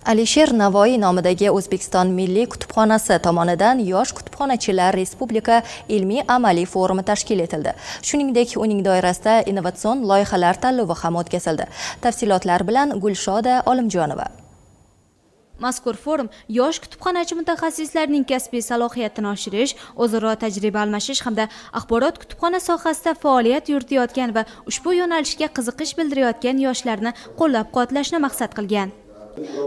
Alisher Navoiy nomidagi O'zbekiston Milliy kutubxonasi tomonidan Yosh kutubxonachilar Respublika ilmiy-amaliy forumi tashkil etildi. Shuningdek, uning doirasida innovatsion loyihalar tanlovi ham o'tkazildi. Tafsilotlar bilan Gulshoda Olimjonova. Mazkur forum yosh kutubxonachi mutaxassislarning kasbiy salohiyatini oshirish, o'zaro tajriba almashish hamda axborot kutubxona sohasida faoliyat yuritayotgan va ushbu yo'nalishga qiziqish bildirayotgan yoshlarni qo'llab-quvvatlashni maqsad qilgan.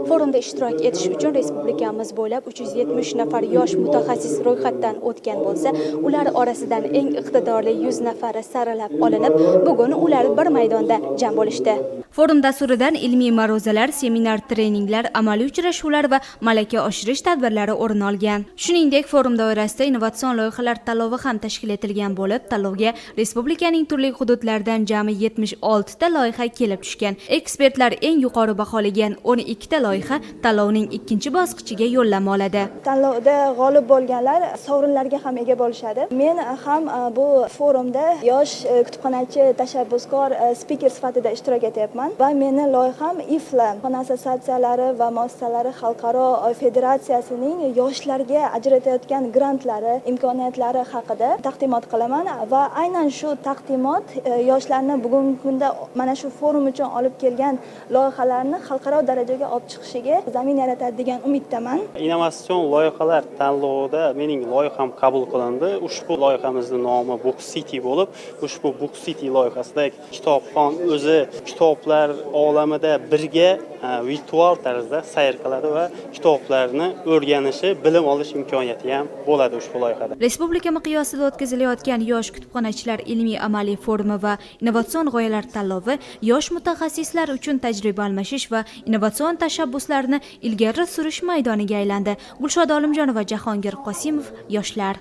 Forumda ishtirok etish uchun respublikamiz bo'ylab 370 nafar yosh mutaxassis ro'yxatdan o'tgan bo'lsa, ular orasidan eng iqtidorli 100 nafari saralab olinib, bugun ular bir maydonda jam bo'lishdi. Forum dasturidan ilmiy ma'ruzalar, seminar, treninglar, amaliy uchrashuvlar va malaka oshirish tadbirlari o'rin olgan. Shuningdek, forum doirasida innovatsion loyihalar tanlovi ham tashkil etilgan bo'lib, tanlovga respublikaning turli hududlaridan jami 76 ta loyiha kelib tushgan. Ekspertlar eng yuqori baholagan 12 ta loyiha tanlovning ikkinchi bosqichiga yo'llanma oladi. Tanlovda g'olib bo'lganlar sovrinlarga ham ega bo'lishadi. Men ham bu forumda yosh kutubxonachi tashabbuskor spiker sifatida ishtirok etyapman va meni loyiham IFLA assotsiatsiyalari va muassasalari xalqaro federatsiyasining yoshlarga ajratayotgan grantlari, imkoniyatlari haqida taqdimot qilaman va aynan shu taqdimot yoshlarni bugungi kunda mana shu forum uchun olib kelgan loyihalarni xalqaro darajaga olib chiqishiga zamin yaratadi degan umiddaman. Innovatsion loyihalar tanlovida mening loyiham qabul qilindi. Ushbu loyihamizning nomi Book City bo'lib, ushbu Book City loyihasida kitobxon o'zi kitoblar olamida birga virtual tarzda sayr qiladi va kitoblarni o'rganishi, bilim olish imkoniyati ham bo'ladi ushbu loyihada. Respublika miqyosida o'tkazilayotgan yosh kutubxonachilar ilmiy-amaliy forumi va innovatsion g'oyalar tanlovi yosh mutaxassislar uchun tajriba almashish va innovatsion tashabbuslarni ilgari surish maydoniga aylandi. Gulshoda Olimjonova, Jahongir Qosimov, yoshlar.